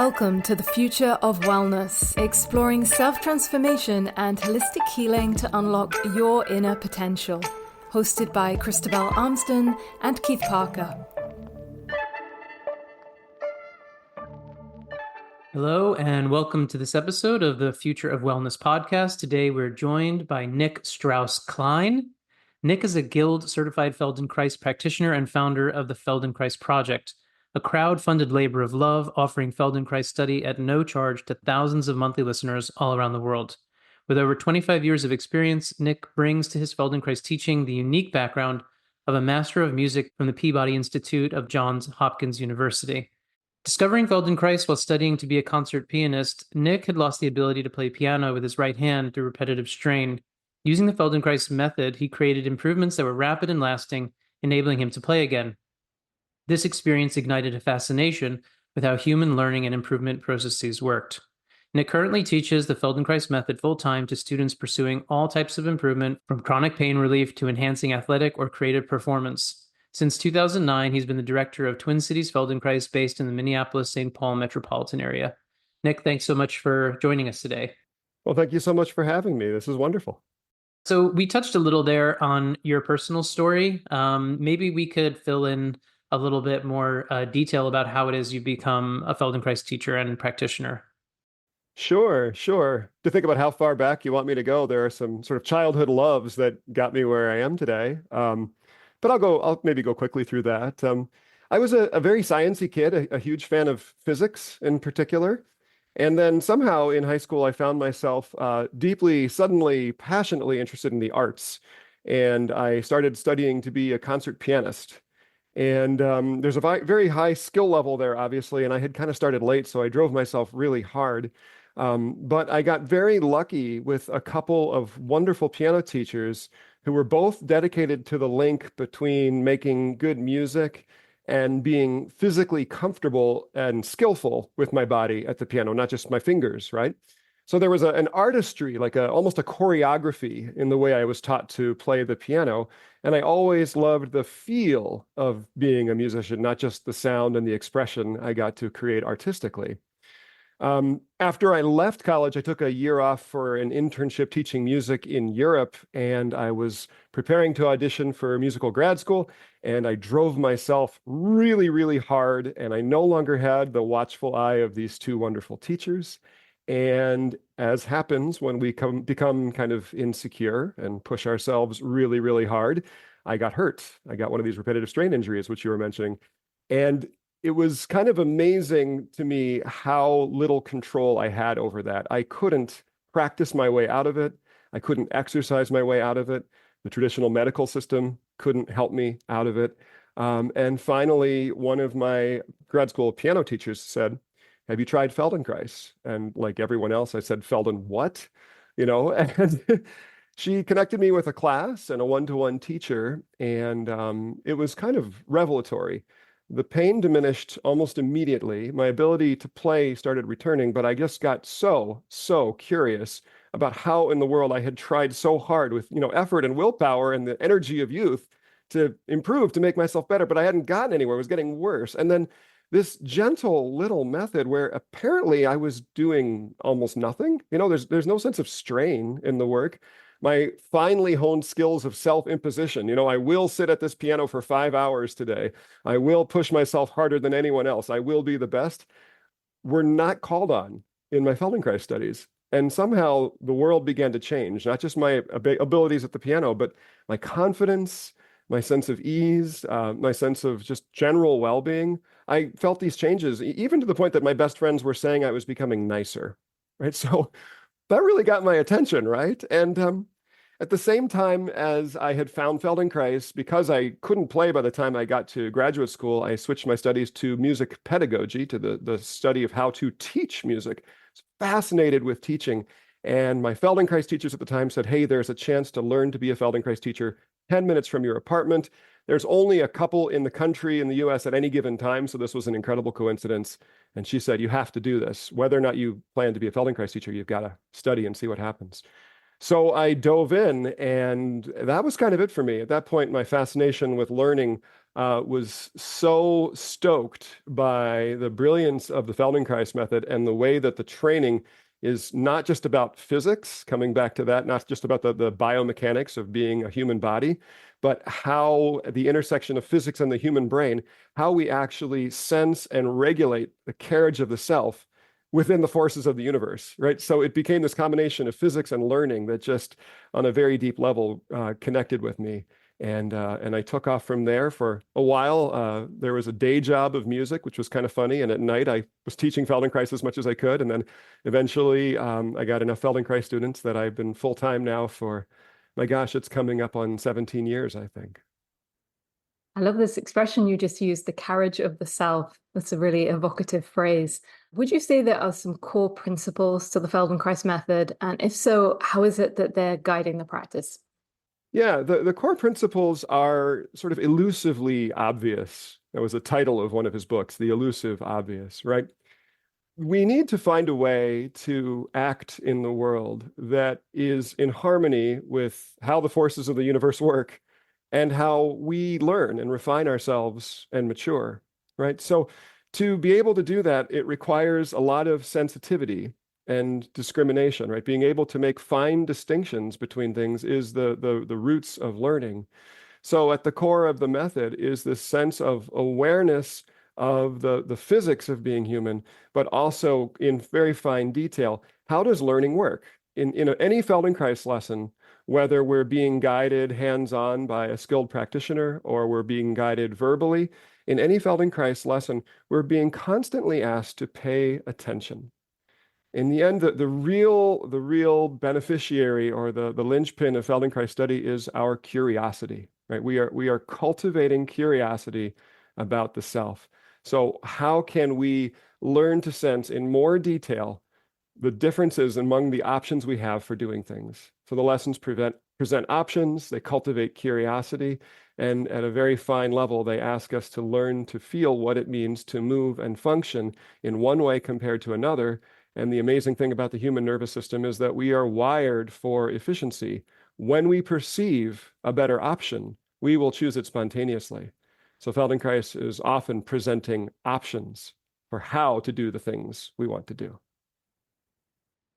Welcome to the Future of Wellness, exploring self-transformation and holistic healing to unlock your inner potential. Hosted by Christabel Armston and Keith Parker. Hello, and welcome to this episode of the Future of Wellness podcast. Today, we're joined by Nick Strauss-Klein. Nick is a Guild-certified Feldenkrais practitioner and founder of the Feldenkrais Project, a crowd-funded labor of love offering Feldenkrais study at no charge to thousands of monthly listeners all around the world. With over 25 years of experience, Nick brings to his Feldenkrais teaching the unique background of a Master of Music from the Peabody Institute of Johns Hopkins University. Discovering Feldenkrais while studying to be a concert pianist, Nick had lost the ability to play piano with his right hand through repetitive strain. Using the Feldenkrais method, he created improvements that were rapid and lasting, enabling him to play again. This experience ignited a fascination with how human learning and improvement processes worked. Nick currently teaches the Feldenkrais method full-time to students pursuing all types of improvement, from chronic pain relief to enhancing athletic or creative performance. Since 2009, he's been the director of Twin Cities Feldenkrais based in the Minneapolis-St. Paul metropolitan area. Nick, thanks so much for joining us today. Well, thank you so much for having me. This is wonderful. So we touched a little there on your personal story. Maybe we could fill in a little bit more detail about how it is you become a Feldenkrais teacher and practitioner. Sure. To think about how far back you want me to go, there are some sort of childhood loves that got me where I am today. But I'll maybe go quickly through that. I was a very sciencey kid, a huge fan of physics in particular. And then somehow in high school, I found myself deeply, suddenly, passionately interested in the arts. And I started studying to be a concert pianist. And there's a very high skill level there, obviously, and I had kind of started late, so I drove myself really hard. But I got very lucky with a couple of wonderful piano teachers who were both dedicated to the link between making good music and being physically comfortable and skillful with my body at the piano, not just my fingers, right? So there was an artistry, like almost a choreography in the way I was taught to play the piano. And I always loved the feel of being a musician, not just the sound and the expression I got to create artistically. After I left college, I took a year off for an internship teaching music in Europe, and I was preparing to audition for musical grad school, and I drove myself really, really hard, and I no longer had the watchful eye of these two wonderful teachers. And as happens when we become kind of insecure and push ourselves really, really hard, I got hurt. I got one of these repetitive strain injuries, which you were mentioning. And it was kind of amazing to me how little control I had over that. I couldn't practice my way out of it. I couldn't exercise my way out of it. The traditional medical system couldn't help me out of it. And finally, one of my grad school piano teachers said, "Have you tried Feldenkrais?" And like everyone else, I said, "Felden what?" And she connected me with a class and a one-to-one teacher, and it was kind of revelatory. The pain diminished almost immediately. My ability to play started returning, but I just got so curious about how in the world I had tried so hard with, effort and willpower and the energy of youth to improve, to make myself better, but I hadn't gotten anywhere. It was getting worse. And then this gentle little method where apparently I was doing almost nothing. There's no sense of strain in the work. My finely honed skills of self-imposition. I will sit at this piano for 5 hours today. I will push myself harder than anyone else. I will be the best. Were not called on in my Feldenkrais studies. And somehow the world began to change, not just my abilities at the piano, but my confidence, my sense of ease, my sense of just general well-being. I felt these changes, even to the point that my best friends were saying I was becoming nicer, right? So that really got my attention, right? And at the same time as I had found Feldenkrais, because I couldn't play by the time I got to graduate school, I switched my studies to music pedagogy, to the study of how to teach music. I was fascinated with teaching. And my Feldenkrais teachers at the time said, "Hey, there's a chance to learn to be a Feldenkrais teacher 10 minutes from your apartment. There's only a couple in the country, in the US at any given time, so this was an incredible coincidence." And she said, "You have to do this. Whether or not you plan to be a Feldenkrais teacher, you've got to study and see what happens." So I dove in, and that was kind of it for me. At that point, my fascination with learning was so stoked by the brilliance of the Feldenkrais method and the way that the training is not just about physics, coming back to that, not just about the biomechanics of being a human body, but how the intersection of physics and the human brain, how we actually sense and regulate the carriage of the self within the forces of the universe, right? So it became this combination of physics and learning that just on a very deep level connected with me. And I took off from there for a while. There was a day job of music, which was kind of funny. And at night, I was teaching Feldenkrais as much as I could. And then eventually, I got enough Feldenkrais students that I've been full-time now for, my gosh, it's coming up on 17 years, I think. I love this expression you just used, the carriage of the self. That's a really evocative phrase. Would you say there are some core principles to the Feldenkrais method? And if so, how is it that they're guiding the practice? Yeah, the core principles are sort of elusively obvious. That was the title of one of his books, The Elusive Obvious, right? We need to find a way to act in the world that is in harmony with how the forces of the universe work and how we learn and refine ourselves and mature, right? So to be able to do that, it requires a lot of sensitivity and discrimination, right? Being able to make fine distinctions between things is the roots of learning. So at the core of the method is this sense of awareness of the physics of being human, but also in very fine detail, how does learning work? In any Feldenkrais lesson, whether we're being guided hands-on by a skilled practitioner or we're being guided verbally, in any Feldenkrais lesson, we're being constantly asked to pay attention. In the end, the real beneficiary or the linchpin of Feldenkrais study is our curiosity, right? We are cultivating curiosity about the self. So how can we learn to sense in more detail the differences among the options we have for doing things? So the lessons present options, they cultivate curiosity, and at a very fine level, they ask us to learn to feel what it means to move and function in one way compared to another. And the amazing thing about the human nervous system is that we are wired for efficiency. When we perceive a better option, we will choose it spontaneously. So Feldenkrais is often presenting options for how to do the things we want to do.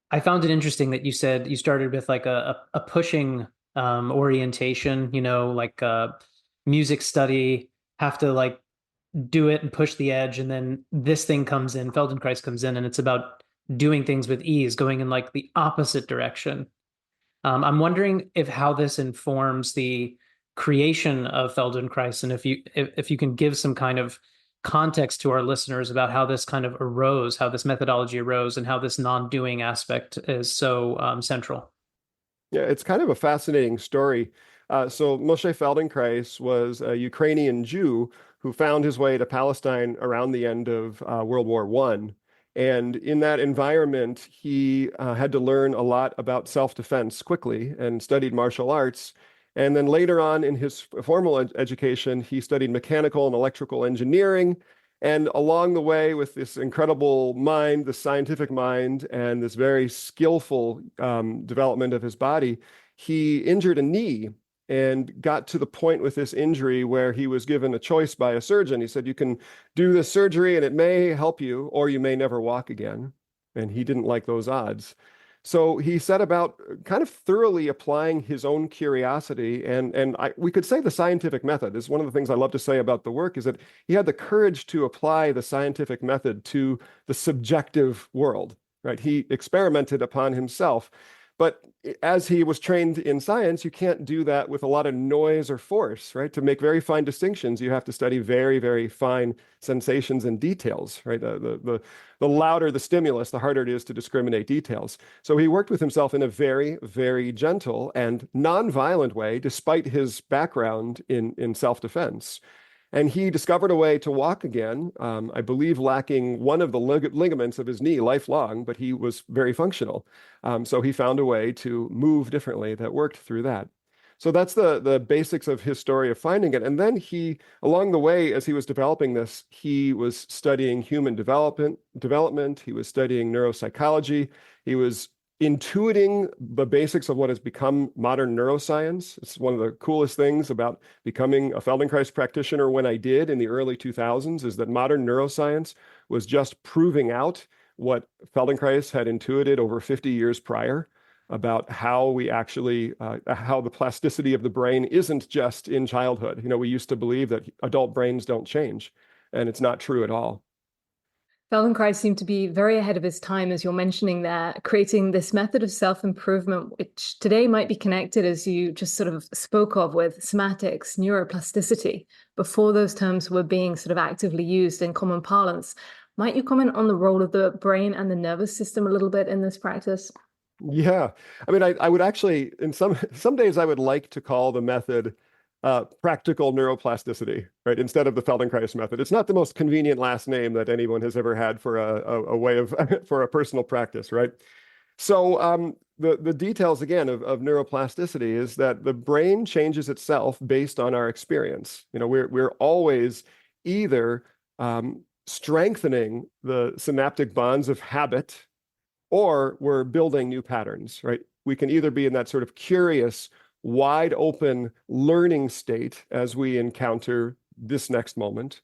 I found it interesting that you said you started with like a pushing orientation, like music study, have to like do it and push the edge. And then this thing comes in, Feldenkrais comes in, and it's about doing things with ease, going in like the opposite direction. I'm wondering how this informs the creation of Feldenkrais, and if you can give some kind of context to our listeners about how this kind of arose, how this methodology arose, and how this non-doing aspect is so central. Yeah, it's kind of a fascinating story. So Moshe Feldenkrais was a Ukrainian Jew who found his way to Palestine around the end of World War I. And in that environment, he had to learn a lot about self-defense quickly and studied martial arts. And then later on in his formal education, he studied mechanical and electrical engineering. And along the way, with this incredible mind, the scientific mind, and this very skillful development of his body, he injured a knee and got to the point with this injury where he was given a choice by a surgeon. He said, you can do this surgery and it may help you, or you may never walk again. And he didn't like those odds. So he set about kind of thoroughly applying his own curiosity. And we could say the scientific method. This is one of the things I love to say about the work, is that he had the courage to apply the scientific method to the subjective world, right? He experimented upon himself. But as he was trained in science, you can't do that with a lot of noise or force, right? To make very fine distinctions, you have to study very, very fine sensations and details, right? The louder the stimulus, the harder it is to discriminate details. So he worked with himself in a very, very gentle and non-violent way, despite his background in self-defense. And he discovered a way to walk again, I believe lacking one of the ligaments of his knee lifelong, but he was very functional. So he found a way to move differently that worked through that. So that's the basics of his story of finding it. And then he, along the way, as he was developing this, he was studying human development. He was studying neuropsychology. He was intuiting the basics of what has become modern neuroscience. It's one of the coolest things about becoming a Feldenkrais practitioner when I did in the early 2000s, is that modern neuroscience was just proving out what Feldenkrais had intuited over 50 years prior about how we actually, how the plasticity of the brain isn't just in childhood. We used to believe that adult brains don't change, and it's not true at all. Feldenkrais seemed to be very ahead of his time, as you're mentioning there, creating this method of self-improvement, which today might be connected, as you just sort of spoke of, with somatics, neuroplasticity, before those terms were being sort of actively used in common parlance. Might you comment on the role of the brain and the nervous system a little bit in this practice? Yeah. I mean, I would actually, in some days, I would like to call the method practical neuroplasticity, right? Instead of the Feldenkrais method. It's not the most convenient last name that anyone has ever had for a way of, for a personal practice, right? So the details, again, of neuroplasticity is that the brain changes itself based on our experience. We're always either strengthening the synaptic bonds of habit, or we're building new patterns, right? We can either be in that sort of curious, wide open learning state as we encounter this next moment,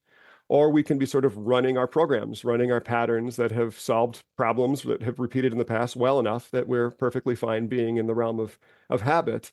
or we can be sort of running our programs, running our patterns that have solved problems that have repeated in the past well enough that we're perfectly fine being in the realm of habit.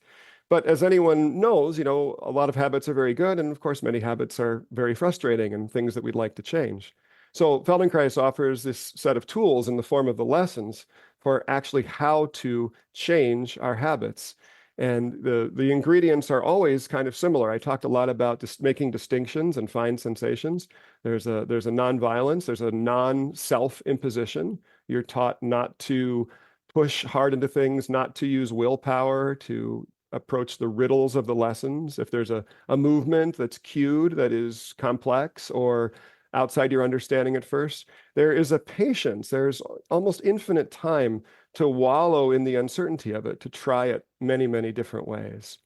But as anyone knows, a lot of habits are very good, and of course, many habits are very frustrating and things that we'd like to change. So Feldenkrais offers this set of tools in the form of the lessons for actually how to change our habits. And the ingredients are always kind of similar. I talked a lot about making distinctions and fine sensations. There's a non-violence, there's a non-self imposition. You're taught not to push hard into things, not to use willpower to approach the riddles of the lessons. If there's a movement that's cued that is complex or outside your understanding at first, there is a patience, there's almost infinite time to wallow in the uncertainty of it, to try it many, many different ways.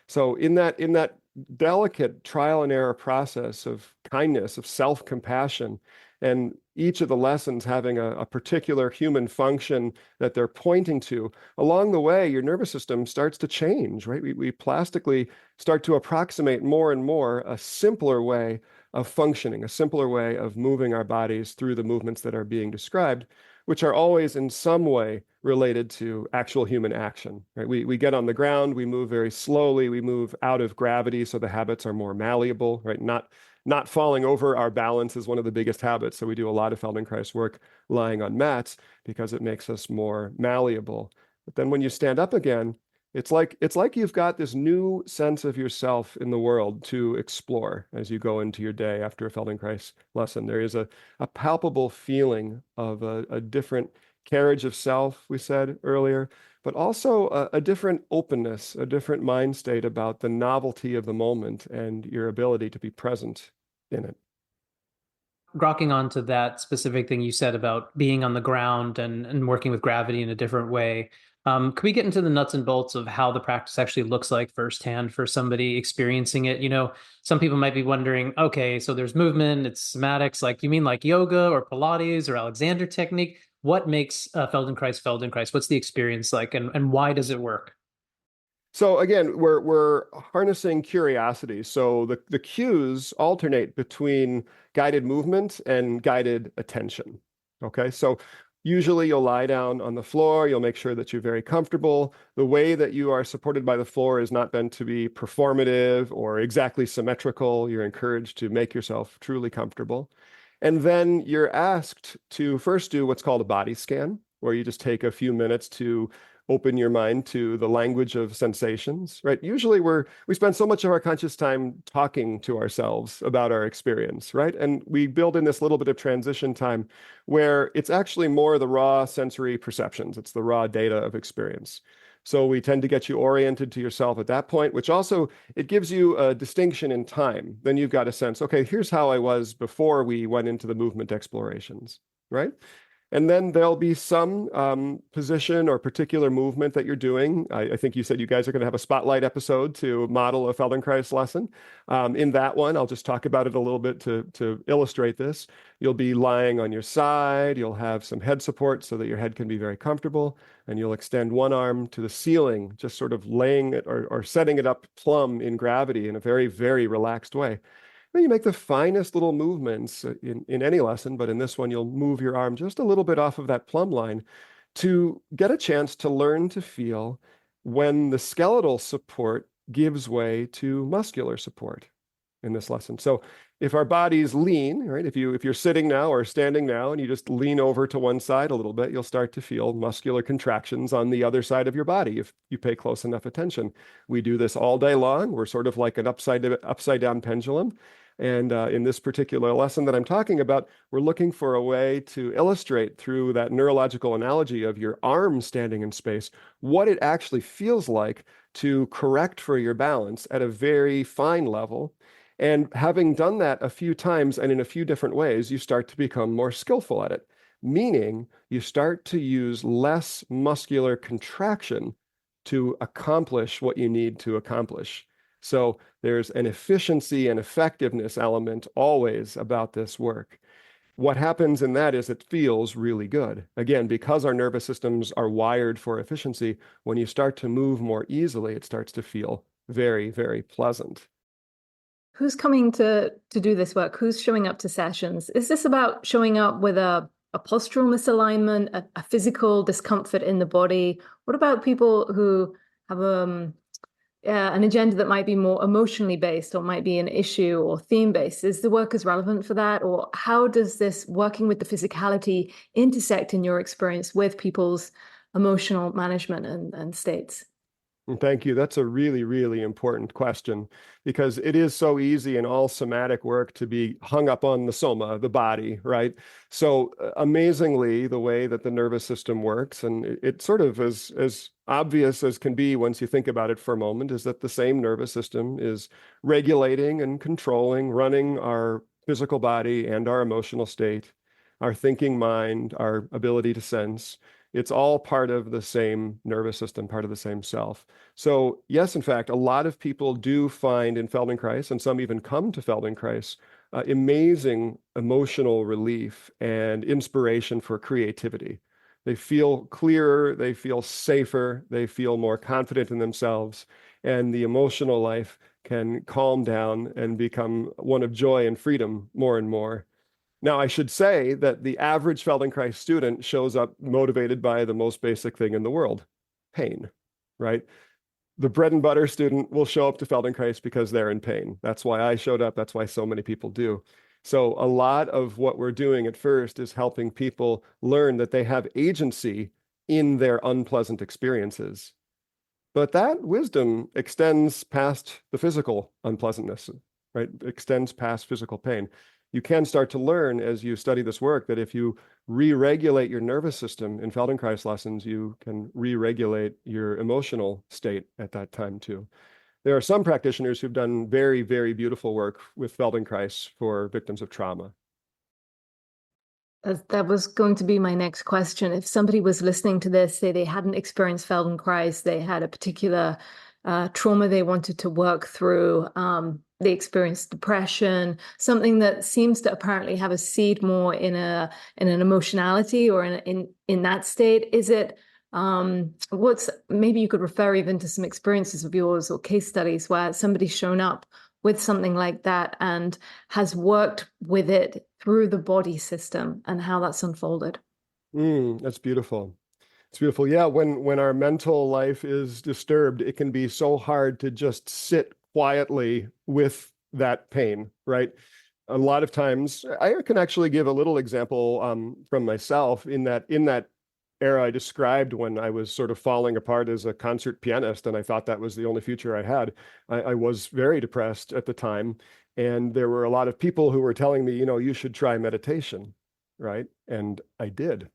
So in that delicate trial and error process of kindness, of self-compassion, and each of the lessons having a particular human function that they're pointing to, along the way, your nervous system starts to change, right? We plastically start to approximate more and more a simpler way of functioning, a simpler way of moving our bodies through the movements that are being described, which are always in some way related to actual human action, right? We get on the ground, we move very slowly, we move out of gravity, so the habits are more malleable, right? Not falling over our balance is one of the biggest habits. So we do a lot of Feldenkrais work lying on mats because it makes us more malleable. But then when you stand up again, it's like you've got this new sense of yourself in the world to explore as you go into your day after a Feldenkrais lesson. There is a palpable feeling of a different carriage of self, we said earlier, but also a different openness, a different mind state about the novelty of the moment and your ability to be present in it. Grokking onto that specific thing you said about being on the ground and working with gravity in a different way, could we get into the nuts and bolts of how the practice actually looks like firsthand for somebody experiencing it? Some people might be wondering, okay, so there's movement, it's somatics, like you mean like yoga or Pilates or Alexander technique? What makes Feldenkrais? What's the experience like, and why does it work? So again, we're harnessing curiosity. So the cues alternate between guided movement and guided attention. Okay, so usually you'll lie down on the floor, you'll make sure that you're very comfortable. The way that you are supported by the floor is not meant to be performative or exactly symmetrical. You're encouraged to make yourself truly comfortable. And then you're asked to first do what's called a body scan, where you just take a few minutes to open your mind to the language of sensations, right? Usually we spend so much of our conscious time talking to ourselves about our experience, right? And we build in this little bit of transition time where it's actually more the raw sensory perceptions. It's the raw data of experience. So we tend to get you oriented to yourself at that point, which also, it gives you a distinction in time. Then you've got a sense, okay, here's how I was before we went into the movement explorations, right? And then there'll be some position or particular movement that you're doing. I think you said you guys are going to have a spotlight episode to model a Feldenkrais lesson. In that one, I'll just talk about it a little bit to illustrate this. You'll be lying on your side. You'll have some head support so that your head can be very comfortable. And you'll extend one arm to the ceiling, just sort of laying it or setting it up plumb in gravity in a very, very relaxed way. Then you make the finest little movements in any lesson, but in this one, you'll move your arm just a little bit off of that plumb line to get a chance to learn to feel when the skeletal support gives way to muscular support in this lesson. So if our bodies lean, right, if you're sitting now or standing now and you just lean over to one side a little bit, you'll start to feel muscular contractions on the other side of your body if you pay close enough attention. We do this all day long. We're sort of like an upside down pendulum. And in this particular lesson that I'm talking about, we're looking for a way to illustrate through that neurological analogy of your arm standing in space, what it actually feels like to correct for your balance at a very fine level. And having done that a few times and in a few different ways, you start to become more skillful at it, meaning you start to use less muscular contraction to accomplish what you need to accomplish. So there's an efficiency and effectiveness element always about this work. What happens in that is it feels really good. Again, because our nervous systems are wired for efficiency, when you start to move more easily, it starts to feel very, very pleasant. Who's coming to do this work? Who's showing up to sessions? Is this about showing up with a postural misalignment, a physical discomfort in the body? What about people who have an agenda that might be more emotionally based or might be an issue or theme based? Is the work as relevant for that? Or how does this working with the physicality intersect in your experience with people's emotional management and states? Thank you. That's a really, really important question because it is so easy in all somatic work to be hung up on the soma, the body, right? So amazingly, the way that the nervous system works, and it sort of is as obvious as can be once you think about it for a moment, is that the same nervous system is regulating and controlling, running our physical body and our emotional state, our thinking mind, our ability to sense. It's all part of the same nervous system, part of the same self. So yes, in fact, a lot of people do find in Feldenkrais, and some even come to Feldenkrais, amazing emotional relief and inspiration for creativity. They feel clearer, they feel safer, they feel more confident in themselves, and the emotional life can calm down and become one of joy and freedom more and more. Now, I should say that the average Feldenkrais student shows up motivated by the most basic thing in the world, pain, right? The bread and butter student will show up to Feldenkrais because they're in pain. That's why I showed up. That's why so many people do. So a lot of what we're doing at first is helping people learn that they have agency in their unpleasant experiences. But that wisdom extends past the physical unpleasantness, right? Extends past physical pain. You can start to learn as you study this work that if you re-regulate your nervous system in Feldenkrais lessons, you can re-regulate your emotional state at that time too. There are some practitioners who've done very, very beautiful work with Feldenkrais for victims of trauma. That was going to be my next question. If somebody was listening to this, say they hadn't experienced Feldenkrais, they had a particular trauma they wanted to work through, they experienced depression, something that seems to apparently have a seed more in an emotionality or in that state. Is it maybe you could refer even to some experiences of yours or case studies where somebody's shown up with something like that and has worked with it through the body system and how that's unfolded? That's beautiful. It's beautiful. Yeah, when our mental life is disturbed, it can be so hard to just sit quietly with that pain, right? A lot of times, I can actually give a little example from myself in that era I described when I was sort of falling apart as a concert pianist, and I thought that was the only future I had. I was very depressed at the time, and there were a lot of people who were telling me, you should try meditation, right? And I did.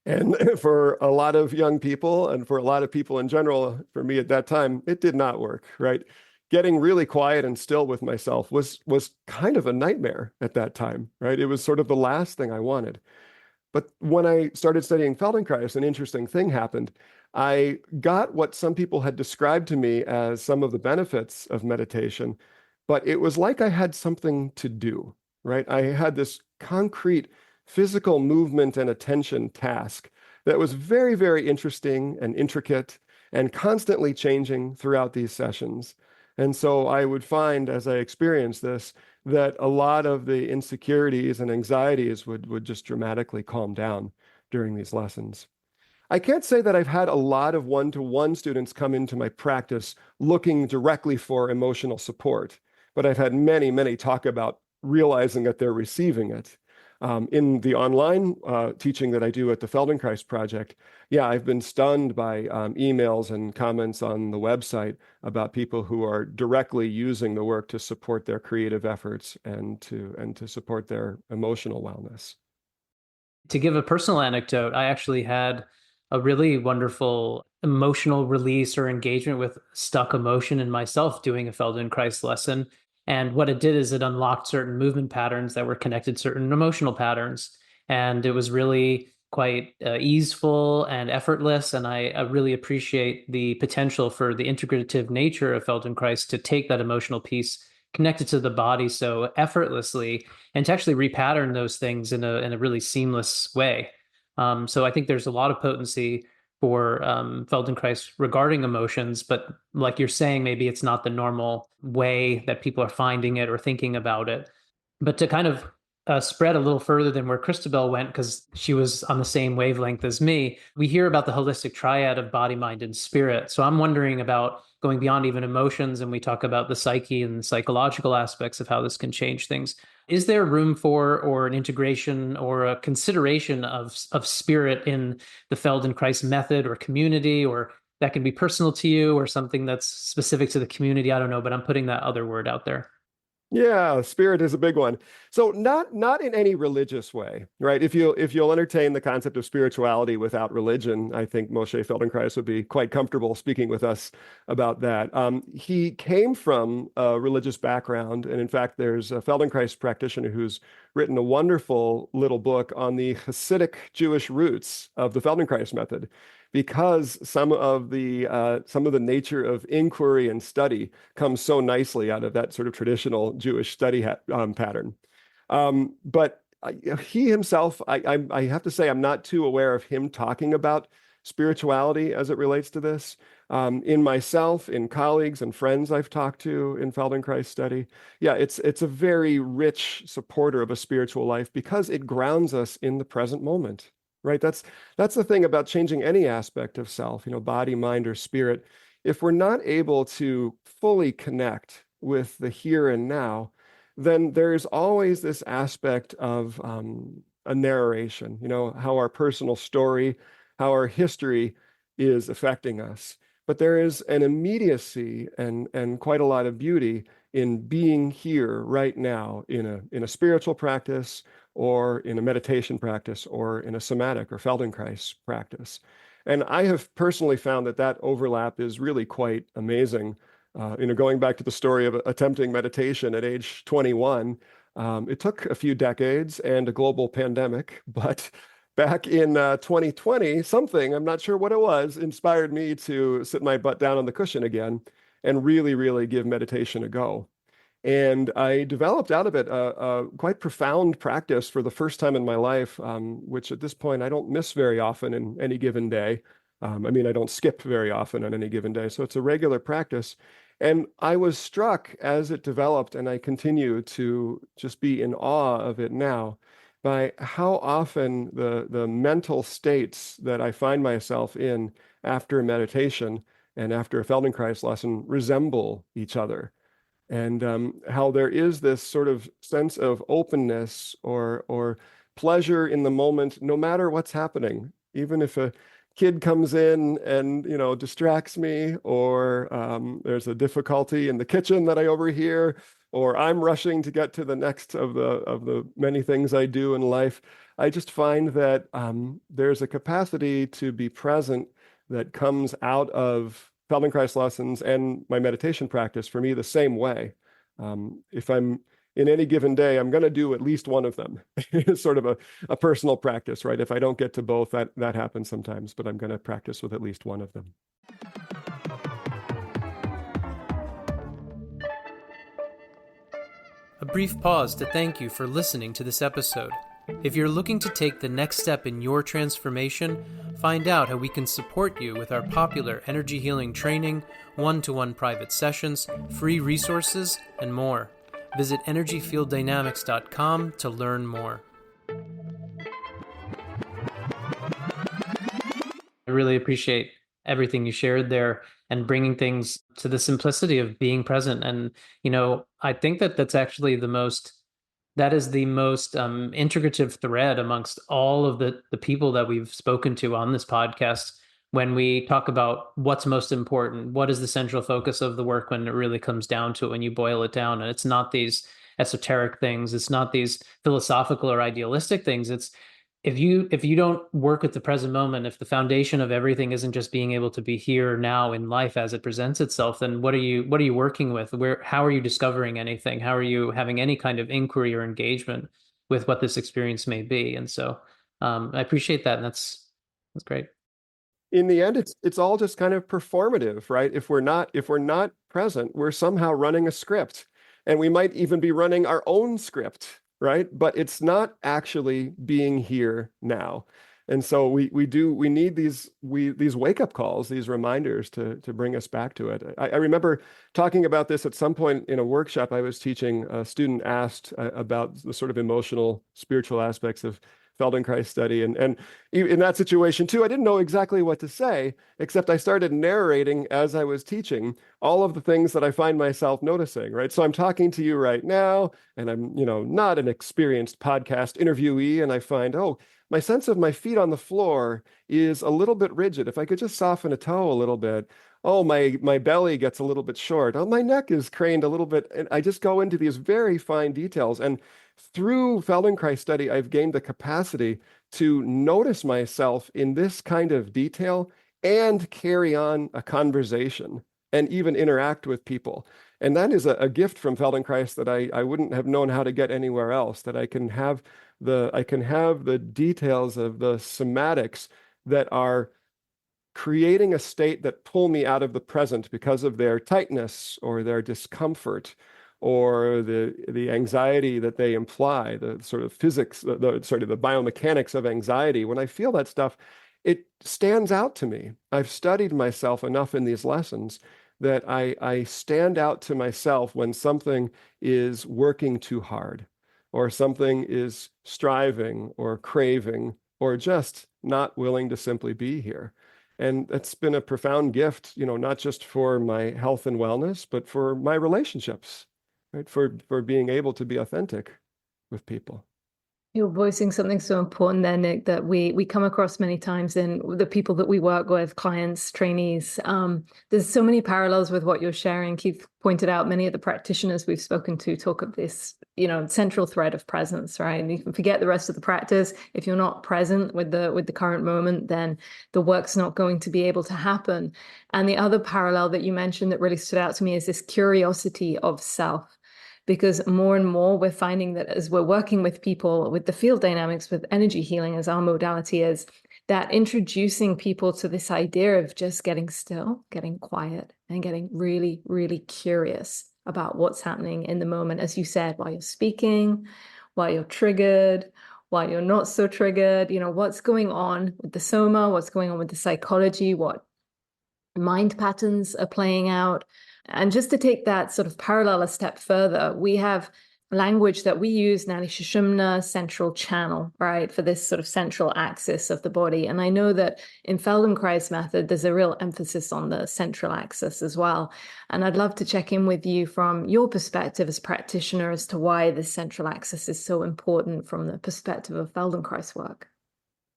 And for a lot of young people and for a lot of people in general, for me at that time, it did not work, right? Getting really quiet and still with myself was kind of a nightmare at that time, right? It was sort of the last thing I wanted. But when I started studying Feldenkrais, an interesting thing happened. I got what some people had described to me as some of the benefits of meditation, but it was like I had something to do, right? I had this concrete physical movement and attention task that was very, very interesting and intricate and constantly changing throughout these sessions. And so I would find as I experienced this, that a lot of the insecurities and anxieties would just dramatically calm down during these lessons. I can't say that I've had a lot of one-to-one students come into my practice looking directly for emotional support, but I've had many, many talk about realizing that they're receiving it. In the online teaching that I do at the Feldenkrais Project, yeah, I've been stunned by emails and comments on the website about people who are directly using the work to support their creative efforts and to support their emotional wellness. To give a personal anecdote, I actually had a really wonderful emotional release or engagement with stuck emotion in myself doing a Feldenkrais lesson. And what it did is it unlocked certain movement patterns that were connected to certain emotional patterns. And it was really quite easeful and effortless. And I really appreciate the potential for the integrative nature of Feldenkrais to take that emotional piece connected to the body so effortlessly and to actually repattern those things in a really seamless way. So I think there's a lot of potency for Feldenkrais regarding emotions, but like you're saying, maybe it's not the normal way that people are finding it or thinking about it. But to kind of spread a little further than where Christabel went, because she was on the same wavelength as me, we hear about the holistic triad of body, mind, and spirit. So I'm wondering about going beyond even emotions, and we talk about the psyche and the psychological aspects of how this can change things. Is there room for, or an integration or a consideration of spirit in the Feldenkrais method or community, or that can be personal to you or something that's specific to the community? I don't know, but I'm putting that other word out there. Yeah, spirit is a big one. So not in any religious way, right? If you'll entertain the concept of spirituality without religion, I think Moshe Feldenkrais would be quite comfortable speaking with us about that. He came from a religious background, and in fact, there's a Feldenkrais practitioner who's written a wonderful little book on the Hasidic Jewish roots of the Feldenkrais method, because some of the nature of inquiry and study comes so nicely out of that sort of traditional Jewish study pattern. But he himself, I have to say, I'm not too aware of him talking about spirituality as it relates to this. In myself, in colleagues and friends I've talked to in Feldenkrais study, yeah, it's a very rich supporter of a spiritual life because it grounds us in the present moment. Right? That's the thing about changing any aspect of self, body, mind, or spirit. If we're not able to fully connect with the here and now, then there's always this aspect of a narration, how our personal story, how our history is affecting us. But there is an immediacy and quite a lot of beauty in being here right now in a spiritual practice, or in a meditation practice, or in a somatic or Feldenkrais practice. And I have personally found that overlap is really quite amazing. Going back to the story of attempting meditation at age 21, it took a few decades and a global pandemic, but back in 2020, something, I'm not sure what it was, inspired me to sit my butt down on the cushion again and really, really give meditation a go. And I developed out of it a quite profound practice for the first time in my life, which at this point I don't miss very often in any given day. I don't skip very often on any given day. So it's a regular practice. And I was struck as it developed, and I continue to just be in awe of it now, by how often the mental states that I find myself in after meditation and after a Feldenkrais lesson resemble each other. And how there is this sort of sense of openness or pleasure in the moment, no matter what's happening. Even if a kid comes in and distracts me, or there's a difficulty in the kitchen that I overhear, or I'm rushing to get to the next of the many things I do in life, I just find that there's a capacity to be present that comes out of Feldenkrais lessons and my meditation practice for me the same way. If I'm in any given day, I'm going to do at least one of them. It's sort of a personal practice, right? If I don't get to both, that happens sometimes, but I'm going to practice with at least one of them. A brief pause to thank you for listening to this episode. If you're looking to take the next step in your transformation, find out how we can support you with our popular energy healing training, one-to-one private sessions, free resources, and more. Visit energyfielddynamics.com to learn more. I really appreciate everything you shared there and bringing things to the simplicity of being present. And, I think that that's actually the most integrative thread amongst all of the people that we've spoken to on this podcast when we talk about what's most important, what is the central focus of the work when it really comes down to it, when you boil it down. And it's not these esoteric things, it's not these philosophical or idealistic things. It's if you don't work with the present moment, if the foundation of everything isn't just being able to be here now in life as it presents itself, then what are you working with? How are you discovering anything? How are you having any kind of inquiry or engagement with what this experience may be? And so I appreciate that, and that's great. In the end, it's all just kind of performative, right? If we're not present, we're somehow running a script, and we might even be running our own script, right? But it's not actually being here now. And so we need these wake-up calls, these reminders to bring us back to it. I remember talking about this at some point in a workshop I was teaching. A student asked about the sort of emotional, spiritual aspects of Feldenkrais study. And in that situation too, I didn't know exactly what to say, except I started narrating as I was teaching all of the things that I find myself noticing, right? So I'm talking to you right now, and I'm, not an experienced podcast interviewee, and I find, my sense of my feet on the floor is a little bit rigid. If I could just soften a toe a little bit. Oh, my belly gets a little bit short. Oh, my neck is craned a little bit. And I just go into these very fine details. And through Feldenkrais study, I've gained the capacity to notice myself in this kind of detail and carry on a conversation and even interact with people. And that is a gift from Feldenkrais that I wouldn't have known how to get anywhere else, that I can have the details of the somatics that are creating a state that pull me out of the present because of their tightness or their discomfort or the anxiety that they imply, the sort of physics, the biomechanics of anxiety. When I feel that stuff, it stands out to me. I've studied myself enough in these lessons that I stand out to myself when something is working too hard, or something is striving or craving, or just not willing to simply be here. And it's been a profound gift, not just for my health and wellness, but for my relationships, right? For being able to be authentic with people. You're voicing something so important there, Nick, that we come across many times in the people that we work with, clients, trainees. There's so many parallels with what you're sharing. Keith pointed out many of the practitioners we've spoken to talk of this, central thread of presence, right? And you can forget the rest of the practice. If you're not present with the current moment, then the work's not going to be able to happen. And the other parallel that you mentioned that really stood out to me is this curiosity of self. Because more and more we're finding that as we're working with people with the field dynamics, with energy healing as our modality is, that introducing people to this idea of just getting still, getting quiet, and getting really, really curious about what's happening in the moment, as you said, while you're speaking, while you're triggered, while you're not so triggered, what's going on with the soma, what's going on with the psychology, what mind patterns are playing out. And just to take that sort of parallel a step further, we have language that we use, Nadi Sushumna central channel, right, for this sort of central axis of the body. And I know that in Feldenkrais method, there's a real emphasis on the central axis as well. And I'd love to check in with you from your perspective as a practitioner as to why this central axis is so important from the perspective of Feldenkrais work.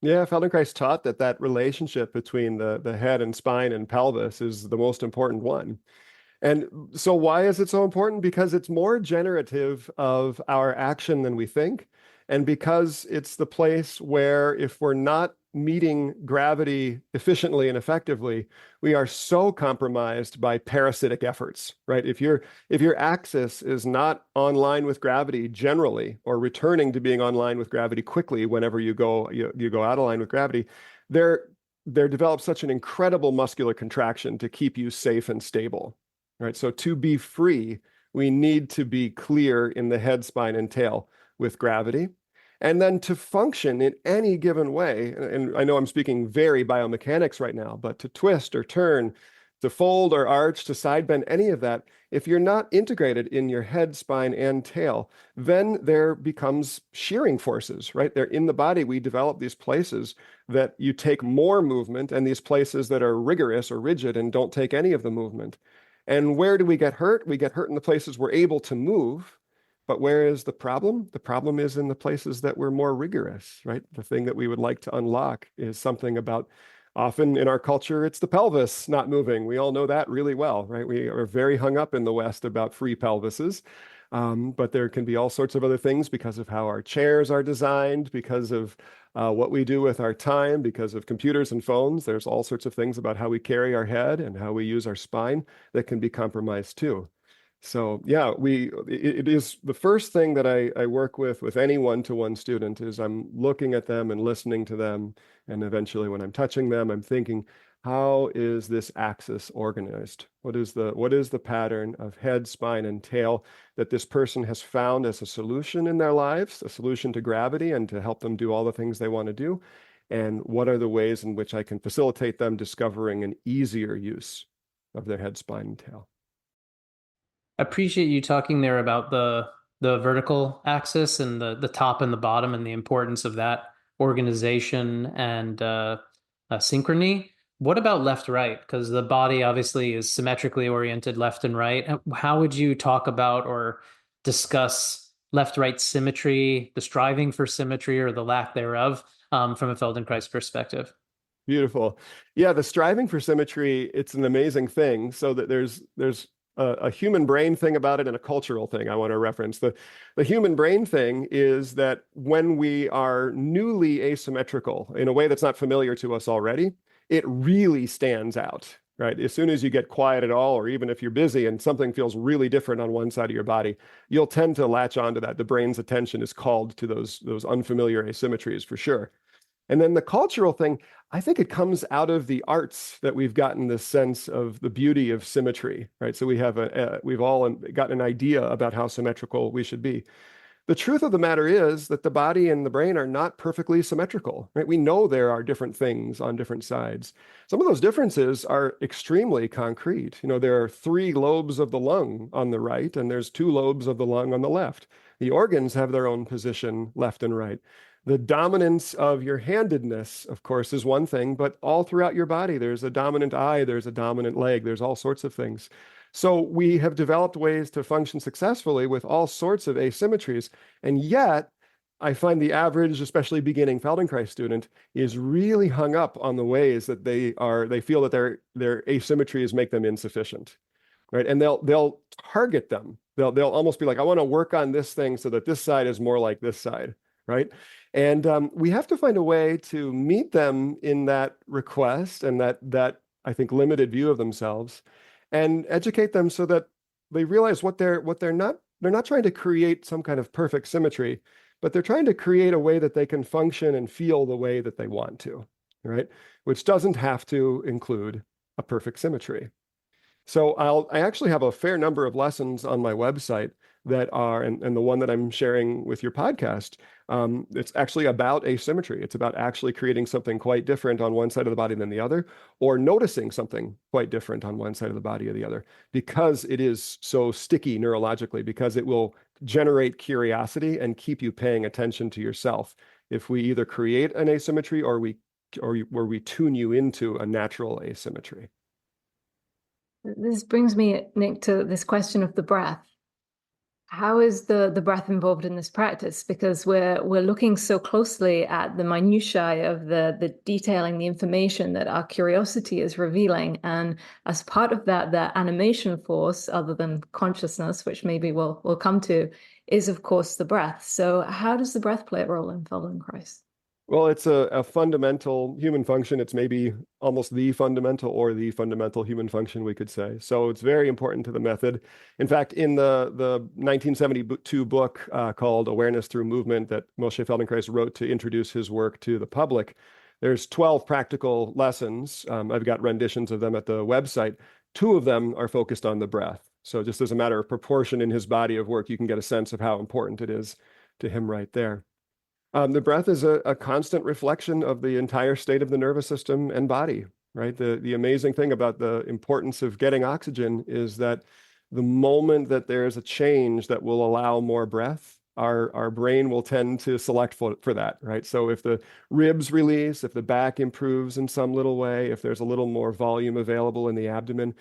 Yeah, Feldenkrais taught that relationship between the head and spine and pelvis is the most important one. And so why is it so important? Because it's more generative of our action than we think. And because it's the place where if we're not meeting gravity efficiently and effectively, we are so compromised by parasitic efforts, right? If your axis is not online with gravity generally, or returning to being online with gravity quickly whenever you go out of line with gravity, there develops such an incredible muscular contraction to keep you safe and stable, right? So to be free, we need to be clear in the head, spine, and tail with gravity. And then to function in any given way, and I know I'm speaking very biomechanics right now, but to twist or turn, to fold or arch, to side bend, any of that, if you're not integrated in your head, spine, and tail, then there becomes shearing forces, right? They're in the body. We develop these places that you take more movement, and these places that are rigorous or rigid and don't take any of the movement. And where do we get hurt? We get hurt in the places we're able to move. But where is the problem? The problem is in the places that we're more rigorous, right? The thing that we would like to unlock is something about, often in our culture, it's the pelvis not moving. We all know that really well, right? We are very hung up in the West about free pelvises. But there can be all sorts of other things because of how our chairs are designed, because of what we do with our time, because of computers and phones. There's all sorts of things about how we carry our head and how we use our spine that can be compromised too. So yeah, it is the first thing that I work with any one-to-one student is I'm looking at them and listening to them. And eventually when I'm touching them, I'm thinking, how is this axis organized? What is the pattern of head, spine, and tail that this person has found as a solution in their lives, a solution to gravity and to help them do all the things they want to do? And what are the ways in which I can facilitate them discovering an easier use of their head, spine, and tail? I appreciate you talking there about the vertical axis and the top and the bottom and the importance of that organization and synchrony. What about left-right? Because the body obviously is symmetrically oriented left and right. How would you talk about or discuss left-right symmetry, the striving for symmetry or the lack thereof from a Feldenkrais perspective? Beautiful. Yeah, the striving for symmetry, it's an amazing thing. So that there's a human brain thing about it and a cultural thing I want to reference. The human brain thing is that when we are newly asymmetrical in a way that's not familiar to us already, it really stands out, right? As soon as you get quiet at all, or even if you're busy and something feels really different on one side of your body, you'll tend to latch onto that. The brain's attention is called to those unfamiliar asymmetries for sure. And then the cultural thing, I think it comes out of the arts that we've gotten this sense of the beauty of symmetry, right? So we've all gotten an idea about how symmetrical we should be. The truth of the matter is that the body and the brain are not perfectly symmetrical, right? We know there are different things on different sides. Some of those differences are extremely concrete. You know, there are 3 lobes of the lung on the right, and there's 2 lobes of the lung on the left. The organs have their own position left and right. The dominance of your handedness, of course, is one thing, but all throughout your body, there's a dominant eye, there's a dominant leg, there's all sorts of things. So we have developed ways to function successfully with all sorts of asymmetries. And yet, I find the average, especially beginning Feldenkrais student, is really hung up on the ways that they feel that their asymmetries make them insufficient, right? And they'll target them. They'll almost be like, I want to work on this thing so that this side is more like this side, right? And we have to find a way to meet them in that request and that I think limited view of themselves, and educate them so that they realize what they're not trying to create some kind of perfect symmetry, but they're trying to create a way that they can function and feel the way that they want to, right? Which doesn't have to include a perfect symmetry. So I actually have a fair number of lessons on my website that are, and the one that I'm sharing with your podcast, it's actually about asymmetry. It's about actually creating something quite different on one side of the body than the other, or noticing something quite different on one side of the body or the other, because it is so sticky neurologically, because it will generate curiosity and keep you paying attention to yourself. If we either create an asymmetry or we tune you into a natural asymmetry. This brings me, Nick, to this question of the breath. How is the breath involved in this practice? Because we're looking so closely at the minutiae of the detailing, the information that our curiosity is revealing. And as part of that, the animation force, other than consciousness, which maybe we'll come to, is of course the breath. So how does the breath play a role in Feldenkrais? Well, it's a fundamental human function. It's maybe almost the fundamental or the fundamental human function, we could say. So it's very important to the method. In fact, in the 1972 book called Awareness Through Movement that Moshe Feldenkrais wrote to introduce his work to the public, there's 12 practical lessons. I've got renditions of them at the website. 2 of them are focused on the breath. So just as a matter of proportion in his body of work, you can get a sense of how important it is to him right there. The breath is a constant reflection of the entire state of the nervous system and body, right? The amazing thing about the importance of getting oxygen is that the moment that there's a change that will allow more breath, our brain will tend to select for that, right? So if the ribs release, if the back improves in some little way, if there's a little more volume available in the abdomen,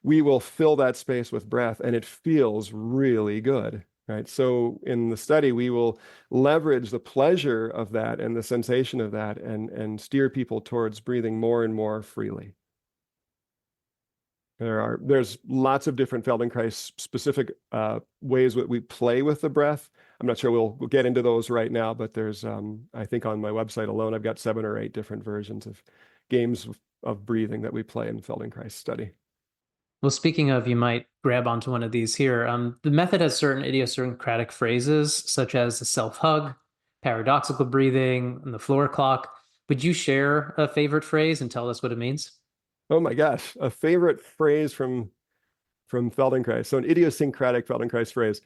we will fill that space with breath and it feels really good. Right. So in the study, we will leverage the pleasure of that and the sensation of that and steer people towards breathing more and more freely. There's lots of different Feldenkrais specific ways that we play with the breath. I'm not sure we'll get into those right now, but there's I think on my website alone, I've got 7 or 8 different versions of games of breathing that we play in the Feldenkrais study. Well, speaking of, you might grab onto one of these here. The method has certain idiosyncratic phrases, such as the self-hug, paradoxical breathing, and the floor clock. Would you share a favorite phrase and tell us what it means? Oh my gosh, a favorite phrase from Feldenkrais. So an idiosyncratic Feldenkrais phrase.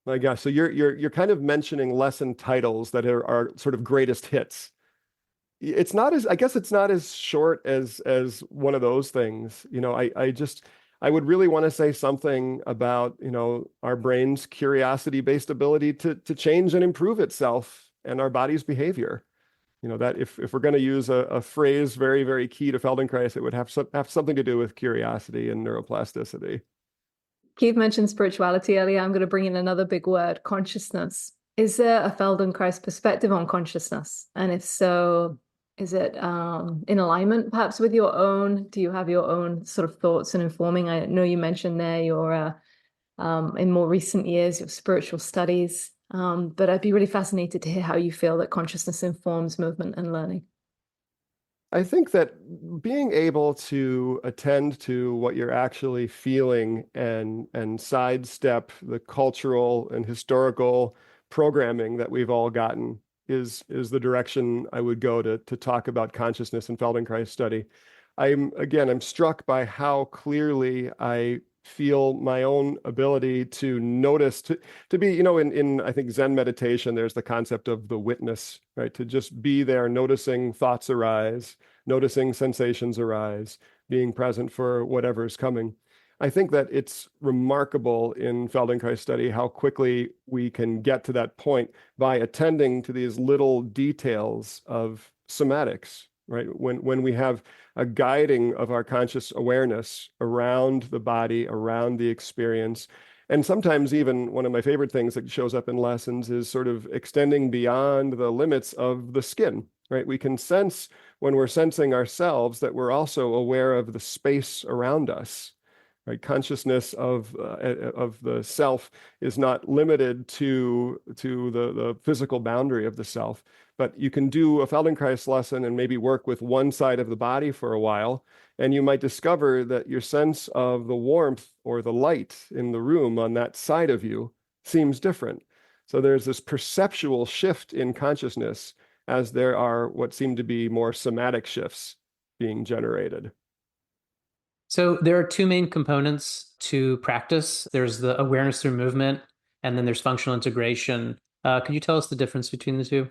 My gosh, so you're kind of mentioning lesson titles that are sort of greatest hits. It's not as, I guess it's not as short as one of those things. You know, I would really want to say something about, you know, our brain's curiosity-based ability to change and improve itself and our body's behavior. You know, that if we're going to use a phrase very, very key to Feldenkrais, it would have something to do with curiosity and neuroplasticity. Keith mentioned spirituality earlier. I'm going to bring in another big word, consciousness. Is there a Feldenkrais perspective on consciousness? And if so, is it in alignment perhaps with your own? Do you have your own sort of thoughts and informing? I know you mentioned there your, in more recent years, your spiritual studies, but I'd be really fascinated to hear how you feel that consciousness informs movement and learning. I think that being able to attend to what you're actually feeling and sidestep the cultural and historical programming that we've all gotten is the direction I would go to talk about consciousness in Feldenkrais study. I'm struck by how clearly I feel my own ability to notice, to be, you know, in I think Zen meditation, there's the concept of the witness, right? To just be there, noticing thoughts arise, noticing sensations arise, being present for whatever's coming. I think that it's remarkable in Feldenkrais study how quickly we can get to that point by attending to these little details of somatics, right? When we have a guiding of our conscious awareness around the body, around the experience. And sometimes even one of my favorite things that shows up in lessons is sort of extending beyond the limits of the skin, right? We can sense when we're sensing ourselves that we're also aware of the space around us. Right, consciousness of the self is not limited to the physical boundary of the self, but you can do a Feldenkrais lesson and maybe work with one side of the body for a while, and you might discover that your sense of the warmth or the light in the room on that side of you seems different. So there's this perceptual shift in consciousness as there are what seem to be more somatic shifts being generated. So there are 2 main components to practice. There's the awareness through movement, and then there's functional integration. Could you tell us the difference between the 2?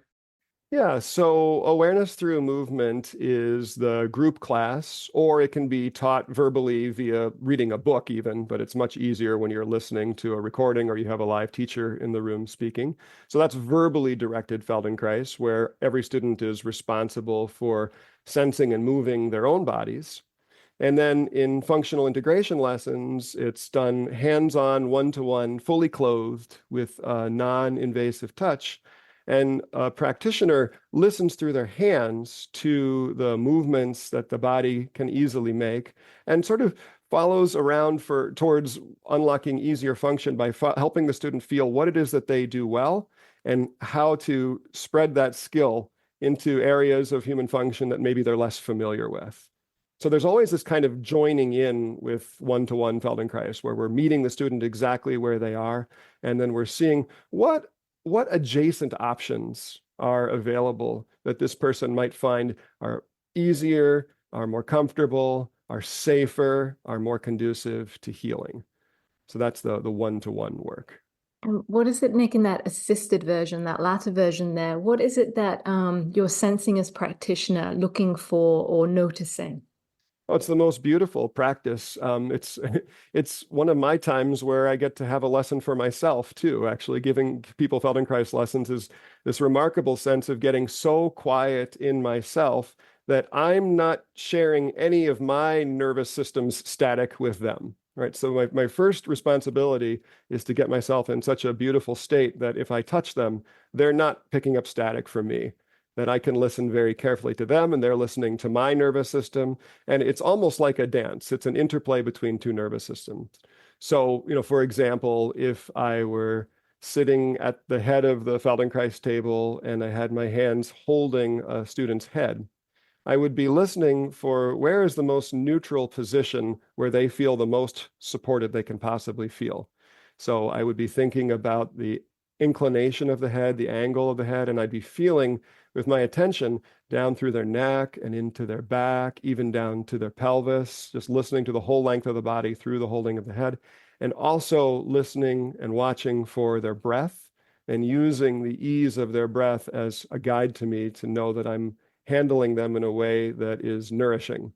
Yeah, so awareness through movement is the group class, or it can be taught verbally via reading a book even, but it's much easier when you're listening to a recording or you have a live teacher in the room speaking. So that's verbally directed Feldenkrais, where every student is responsible for sensing and moving their own bodies. And then in functional integration lessons, it's done hands-on, one-to-one, fully clothed with non-invasive touch. And a practitioner listens through their hands to the movements that the body can easily make and sort of follows around towards unlocking easier function by helping the student feel what it is that they do well and how to spread that skill into areas of human function that maybe they're less familiar with. So there's always this kind of joining in with one-to-one Feldenkrais where we're meeting the student exactly where they are, and then we're seeing what adjacent options are available that this person might find are easier, are more comfortable, are safer, are more conducive to healing. So that's the one-to-one work. And what is it, Nick, in that assisted version, that latter version there? What is it that you're sensing as practitioner, looking for or noticing? Oh, it's the most beautiful practice. It's one of my times where I get to have a lesson for myself too. Actually, giving people Feldenkrais lessons is this remarkable sense of getting so quiet in myself that I'm not sharing any of my nervous system's static with them. Right. So my first responsibility is to get myself in such a beautiful state that if I touch them, they're not picking up static from me, that I can listen very carefully to them and they're listening to my nervous system. And it's almost like a dance. It's an interplay between two nervous systems. So, for example, if I were sitting at the head of the Feldenkrais table and I had my hands holding a student's head, I would be listening for where is the most neutral position where they feel the most supported they can possibly feel. So I would be thinking about the inclination of the head, the angle of the head, and I'd be feeling with my attention down through their neck and into their back, even down to their pelvis, just listening to the whole length of the body through the holding of the head, and also listening and watching for their breath and using the ease of their breath as a guide to me to know that I'm handling them in a way that is nourishing.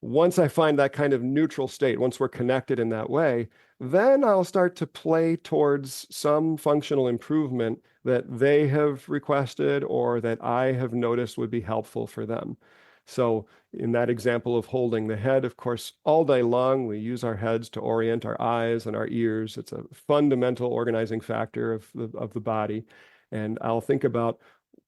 Once I find that kind of neutral state, once we're connected in that way, then I'll start to play towards some functional improvement that they have requested or that I have noticed would be helpful for them. So in that example of holding the head, of course, all day long, we use our heads to orient our eyes and our ears. It's a fundamental organizing factor of the body. And I'll think about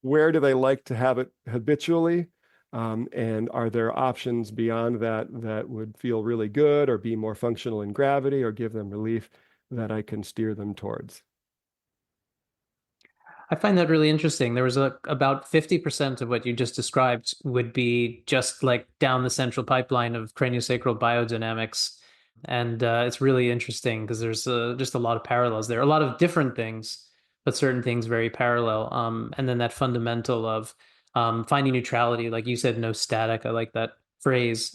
where do they like to have it habitually? And are there options beyond that that would feel really good or be more functional in gravity or give them relief that I can steer them towards? I find that really interesting. There was about 50% of what you just described would be just like down the central pipeline of craniosacral biodynamics. And it's really interesting because there's just a lot of parallels there, a lot of different things, but certain things very parallel. And then that fundamental of finding neutrality, like you said, no static. I like that phrase,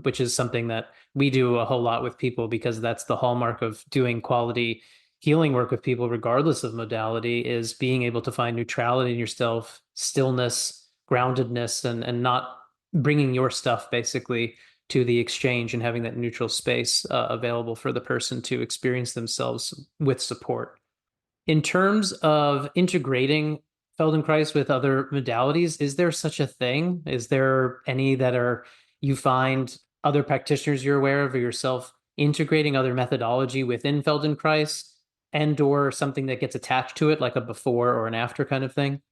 which is something that we do a whole lot with people because that's the hallmark of doing quality healing work with people, regardless of modality, is being able to find neutrality in yourself, stillness, groundedness, and not bringing your stuff basically to the exchange and having that neutral space available for the person to experience themselves with support. In terms of integrating Feldenkrais with other modalities, is there such a thing? Is there any that you find other practitioners you're aware of or yourself integrating other methodology within Feldenkrais and or something that gets attached to it, like a before or an after kind of thing?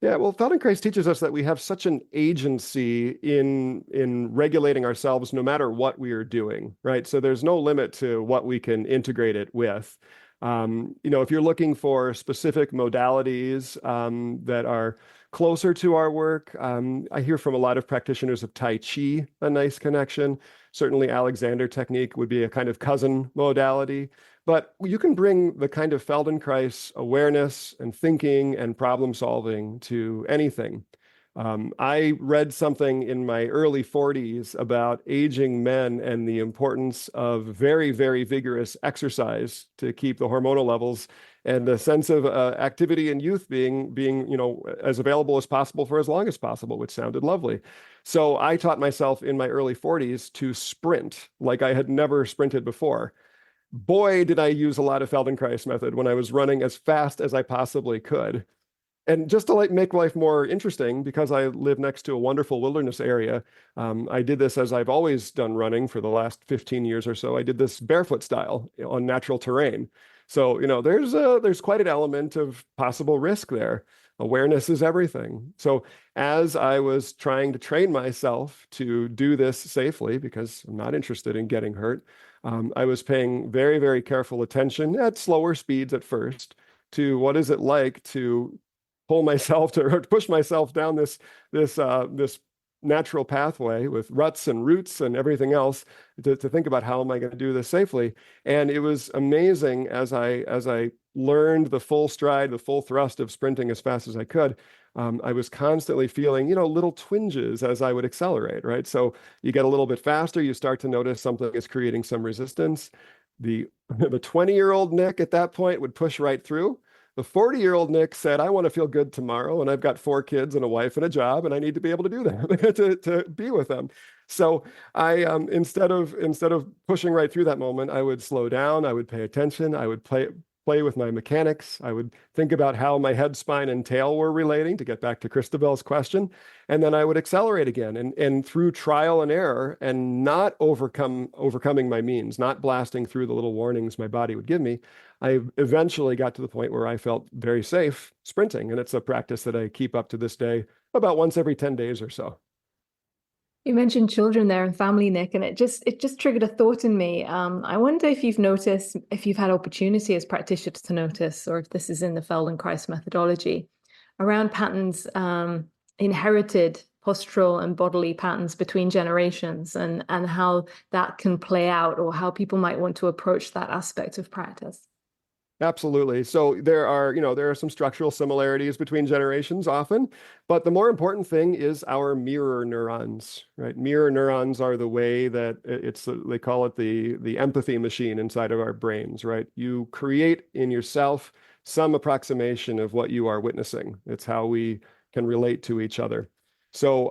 Yeah, well, Feldenkrais teaches us that we have such an agency in regulating ourselves no matter what we are doing, right? So there's no limit to what we can integrate it with. If you're looking for specific modalities that are closer to our work, I hear from a lot of practitioners of Tai Chi, a nice connection. Certainly Alexander technique would be a kind of cousin modality. But you can bring the kind of Feldenkrais awareness and thinking and problem solving to anything. I read something in my early 40s about aging men and the importance of very, very vigorous exercise to keep the hormonal levels and the sense of activity in youth being as available as possible for as long as possible, which sounded lovely. So I taught myself in my early 40s to sprint like I had never sprinted before. Boy, did I use a lot of Feldenkrais method when I was running as fast as I possibly could. And just to make life more interesting, because I live next to a wonderful wilderness area, I did this as I've always done running for the last 15 years or so. I did this barefoot style on natural terrain. So, there's quite an element of possible risk there. Awareness is everything. So as I was trying to train myself to do this safely, because I'm not interested in getting hurt, I was paying very, very careful attention at slower speeds at first to what is it like to pull myself to or push myself down this natural pathway with ruts and roots and everything else to think about how am I going to do this safely. And it was amazing as I learned the full stride, the full thrust of sprinting as fast as I could. I was constantly feeling, little twinges as I would accelerate, right? So you get a little bit faster, you start to notice something is creating some resistance. The 20-year-old Nick at that point would push right through. The 40-year-old Nick said, I want to feel good tomorrow, and I've got 4 kids and a wife and a job, and I need to be able to do that, to be with them. So I, instead of pushing right through that moment, I would slow down, I would pay attention, I would play with my mechanics, I would think about how my head, spine, and tail were relating, to get back to Christabel's question, and then I would accelerate again, and through trial and error, and not overcoming my means, not blasting through the little warnings my body would give me, I eventually got to the point where I felt very safe sprinting. And it's a practice that I keep up to this day, about once every 10 days or so. You mentioned children there and family, Nick, and it just triggered a thought in me. I wonder if you've noticed, if you've had opportunity as practitioners to notice, or if this is in the Feldenkrais methodology, around patterns, inherited postural and bodily patterns between generations, and how that can play out, or how people might want to approach that aspect of practice. Absolutely. So there are some structural similarities between generations often, but the more important thing is our mirror neurons, right? Mirror neurons are the way that they call it the empathy machine inside of our brains, right? You create in yourself some approximation of what you are witnessing. It's how we can relate to each other. So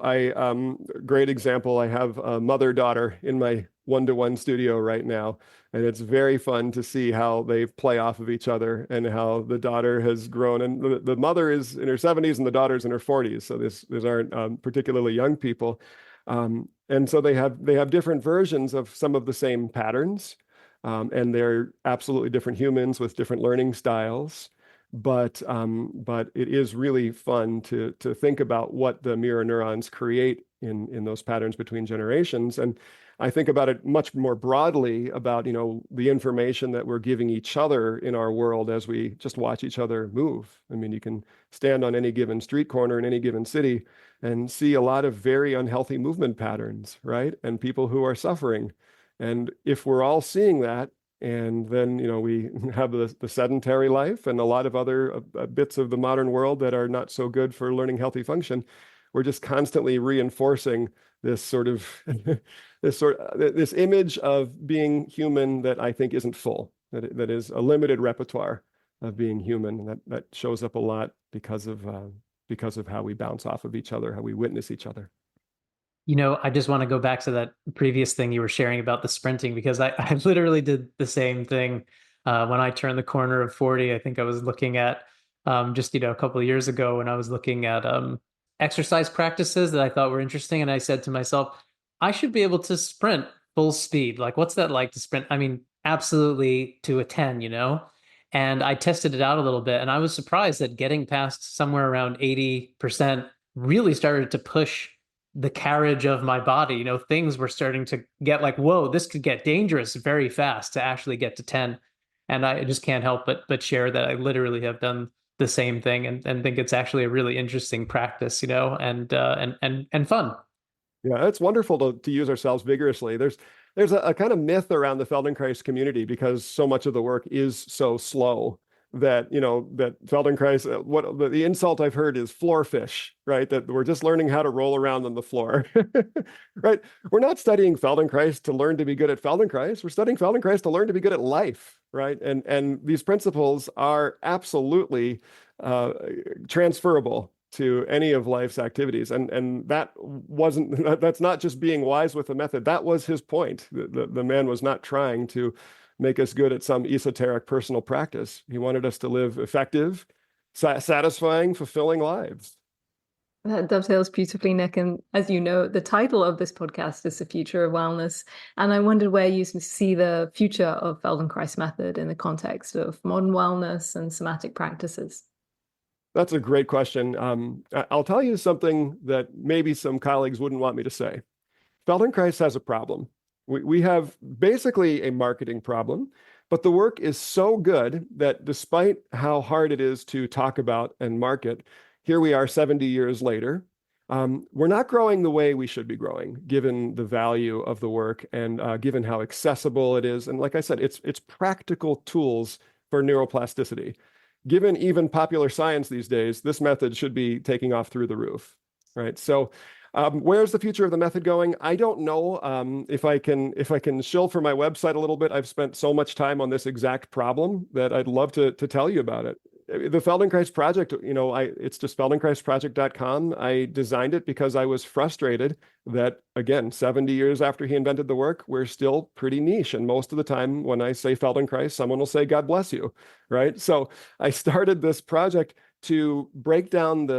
great example, I have a mother-daughter in my one-to-one studio right now. And it's very fun to see how they play off of each other and how the daughter has grown. And the mother is in her 70s and the daughter's in her 40s. So these aren't particularly young people. And so they have different versions of some of the same patterns. And they're absolutely different humans with different learning styles. But it is really fun to think about what the mirror neurons create in those patterns between generations. And I think about it much more broadly about, the information that we're giving each other in our world as we just watch each other move. I mean, you can stand on any given street corner in any given city and see a lot of very unhealthy movement patterns, right? And people who are suffering. And if we're all seeing that, and then, we have the sedentary life and a lot of other bits of the modern world that are not so good for learning healthy function, we're just constantly reinforcing this this image of being human that I think isn't full, that is a limited repertoire of being human. And that shows up a lot because of how we bounce off of each other, how we witness each other. I just want to go back to that previous thing you were sharing about the sprinting, because I literally did the same thing when I turned the corner of 40. I think I was looking at just, a couple of years ago when I was looking at exercise practices that I thought were interesting. And I said to myself, I should be able to sprint full speed. Like, what's that like to sprint? I mean, absolutely to a 10, And I tested it out a little bit, and I was surprised that getting past somewhere around 80% really started to push the carriage of my body. Things were starting to get like, whoa, this could get dangerous very fast to actually get to 10. And I just can't help but share that I literally have done the same thing, and think it's actually a really interesting practice, and fun. Yeah, it's wonderful to use ourselves vigorously. There's a kind of myth around the Feldenkrais community because so much of the work is so slow that, that Feldenkrais, the insult I've heard is floor fish, right? That we're just learning how to roll around on the floor, right? We're not studying Feldenkrais to learn to be good at Feldenkrais. We're studying Feldenkrais to learn to be good at life, right? And these principles are absolutely transferable to any of life's activities. And that's not just being wise with the method. That was his point. The man was not trying to make us good at some esoteric personal practice. He wanted us to live effective, satisfying, fulfilling lives. That dovetails beautifully, Nick. And as you know, the title of this podcast is The Future of Wellness. And I wondered where you see the future of Feldenkrais method in the context of modern wellness and somatic practices. That's a great question. I'll tell you something that maybe some colleagues wouldn't want me to say. Feldenkrais has a problem. We have basically a marketing problem, but the work is so good that despite how hard it is to talk about and market, here we are 70 years later. We're not growing the way we should be growing, given the value of the work and given how accessible it is. And like I said, it's practical tools for neuroplasticity. Given even popular science these days, this method should be taking off through the roof, right? So where's the future of the method going? I don't know. If I can shill for my website a little bit, I've spent so much time on this exact problem that I'd love to tell you about it. The Feldenkrais Project, it's just feldenkrais.project.com. I designed it because I was frustrated that, again, 70 years after he invented the work, we're still pretty niche. And most of the time when I say Feldenkrais, someone will say, God bless you, right? So I started this project to break down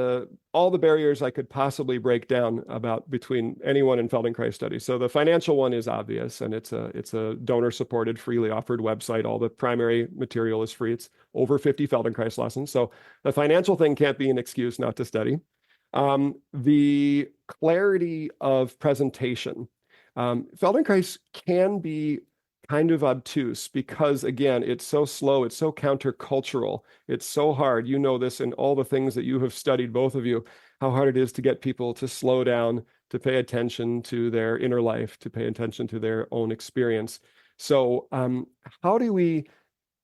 all the barriers I could possibly break down between anyone in Feldenkrais studies. So the financial one is obvious, and it's a donor-supported, freely offered website. All the primary material is free. It's over 50 Feldenkrais lessons. So the financial thing can't be an excuse not to study. The clarity of presentation. Feldenkrais can be kind of obtuse because, again, it's so slow, it's so countercultural, it's so hard. You know this in all the things that you have studied, both of you, how hard it is to get people to slow down, to pay attention to their inner life, to pay attention to their own experience. So how do we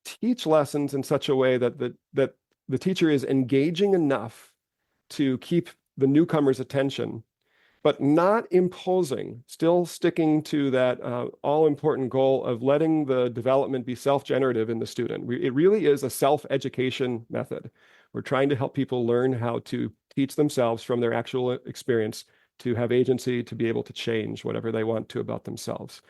teach lessons in such a way that the teacher is engaging enough to keep the newcomer's attention, but not imposing, still sticking to that all-important goal of letting the development be self-generative in the student. It really is a self-education method. We're trying to help people learn how to teach themselves from their actual experience, to have agency, to be able to change whatever they want to about themselves.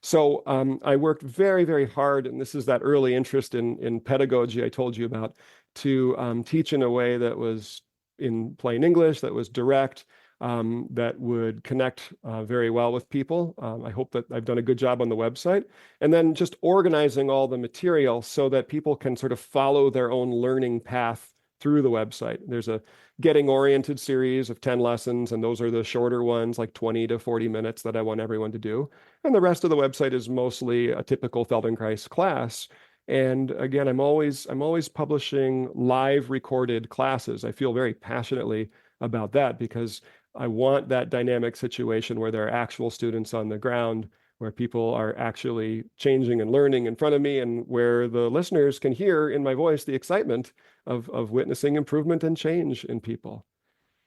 So I worked very, very hard, and this is that early interest in pedagogy I told you about, to teach in a way that was in plain English, that was direct, that would connect very well with people. I hope that I've done a good job on the website. And then just organizing all the material so that people can sort of follow their own learning path through the website. There's a getting oriented series of 10 lessons, and those are the shorter ones, like 20 to 40 minutes that I want everyone to do. And the rest of the website is mostly a typical Feldenkrais class. And again, I'm always publishing live recorded classes. I feel very passionately about that because I want that dynamic situation where there are actual students on the ground, where people are actually changing and learning in front of me, and where the listeners can hear in my voice the excitement of witnessing improvement and change in people.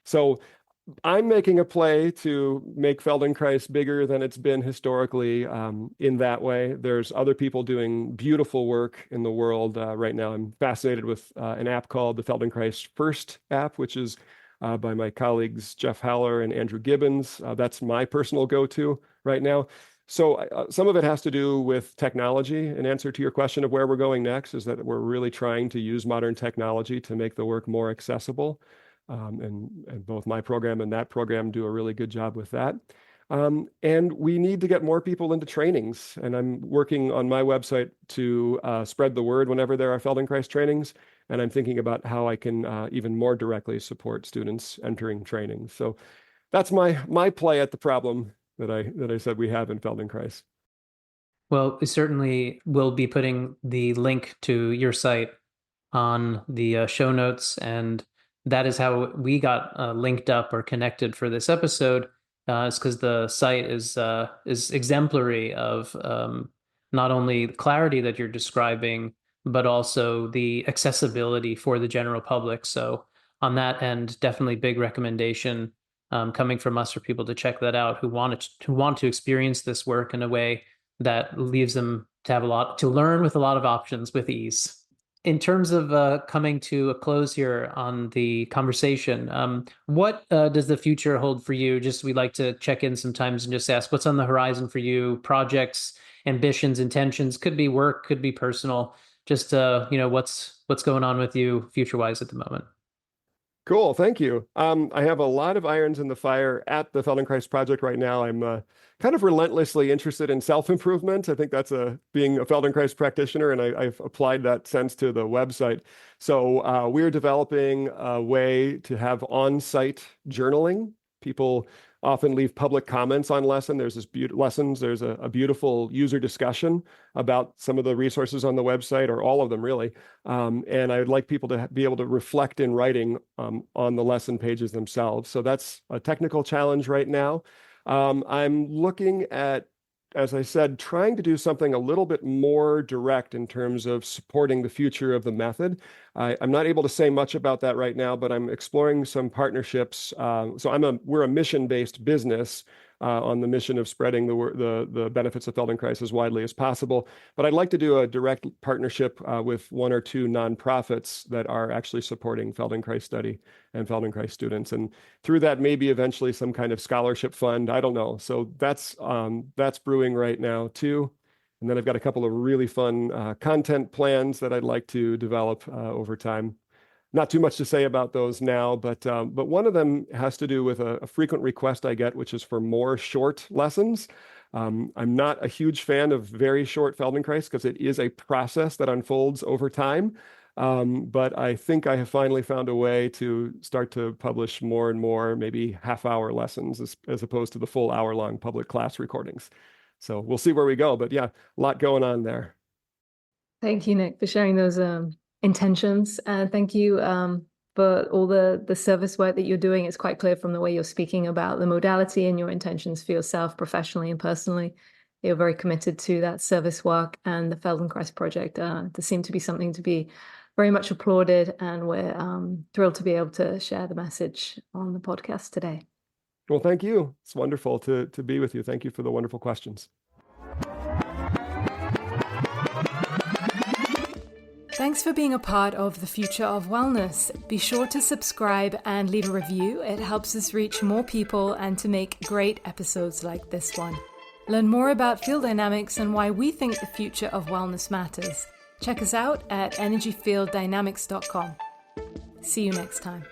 So I'm making a play to make Feldenkrais bigger than it's been historically in that way. There's other people doing beautiful work in the world right now. I'm fascinated with an app called the Feldenkrais First app, which is by my colleagues Jeff Haller and Andrew Gibbons. That's my personal go-to right now. So some of it has to do with technology. In answer to your question of where we're going next is that we're really trying to use modern technology to make the work more accessible. And both my program and that program do a really good job with that. And we need to get more people into trainings. And I'm working on my website to spread the word whenever there are Feldenkrais trainings. And I'm thinking about how I can even more directly support students entering training. So that's my play at the problem that I said we have in Feldenkrais. Well, we certainly will be putting the link to your site on the show notes, and that is how we got linked up or connected for this episode. Is because the site is exemplary of not only the clarity that you're describing, but also the accessibility for the general public. So on that end, definitely big recommendation coming from us for people to check that out who want to experience this work in a way that leaves them to have a lot to learn with a lot of options with ease. In terms of coming to a close here on the conversation, what does the future hold for you? Just we'd like to check in sometimes and just ask what's on the horizon for you, projects, ambitions, intentions, could be work, could be personal. just what's going on with you future-wise at the moment. Cool, thank you. I have a lot of irons in the fire at the Feldenkrais Project right now. I'm kind of relentlessly interested in self-improvement. I think that's being a Feldenkrais practitioner, and I've applied that sense to the website. So we're developing a way to have on-site journaling. People often leave public comments on lessons. There's a beautiful user discussion about some of the resources on the website, or all of them really. And I'd like people to be able to reflect in writing on the lesson pages themselves. So that's a technical challenge right now. I'm looking at, as I said, trying to do something a little bit more direct in terms of supporting the future of the method. I'm not able to say much about that right now, but I'm exploring some partnerships. So we're a mission-based business on the mission of spreading the benefits of Feldenkrais as widely as possible. But I'd like to do a direct partnership with one or two nonprofits that are actually supporting Feldenkrais study and Feldenkrais students. And through that, maybe eventually some kind of scholarship fund. I don't know. So that's brewing right now too. And then I've got a couple of really fun content plans that I'd like to develop over time. Not too much to say about those now, but one of them has to do with a frequent request I get, which is for more short lessons. I'm not a huge fan of very short Feldenkrais because it is a process that unfolds over time. But I think I have finally found a way to start to publish more and more, maybe half-hour lessons as opposed to the full hour-long public class recordings. So we'll see where we go. But yeah, a lot going on there. Thank you, Nick, for sharing those intentions. And thank you for all the service work that you're doing. It's quite clear from the way you're speaking about the modality and your intentions for yourself professionally and personally. You're very committed to that service work, and the Feldenkrais Project there seem to be something to be very much applauded, and we're thrilled to be able to share the message on the podcast today. Well, thank you. It's wonderful to be with you. Thank you for the wonderful questions. Thanks for being a part of the Future of Wellness. Be sure to subscribe and leave a review. It helps us reach more people and to make great episodes like this one. Learn more about field dynamics and why we think the future of wellness matters. Check us out at energyfielddynamics.com. See you next time.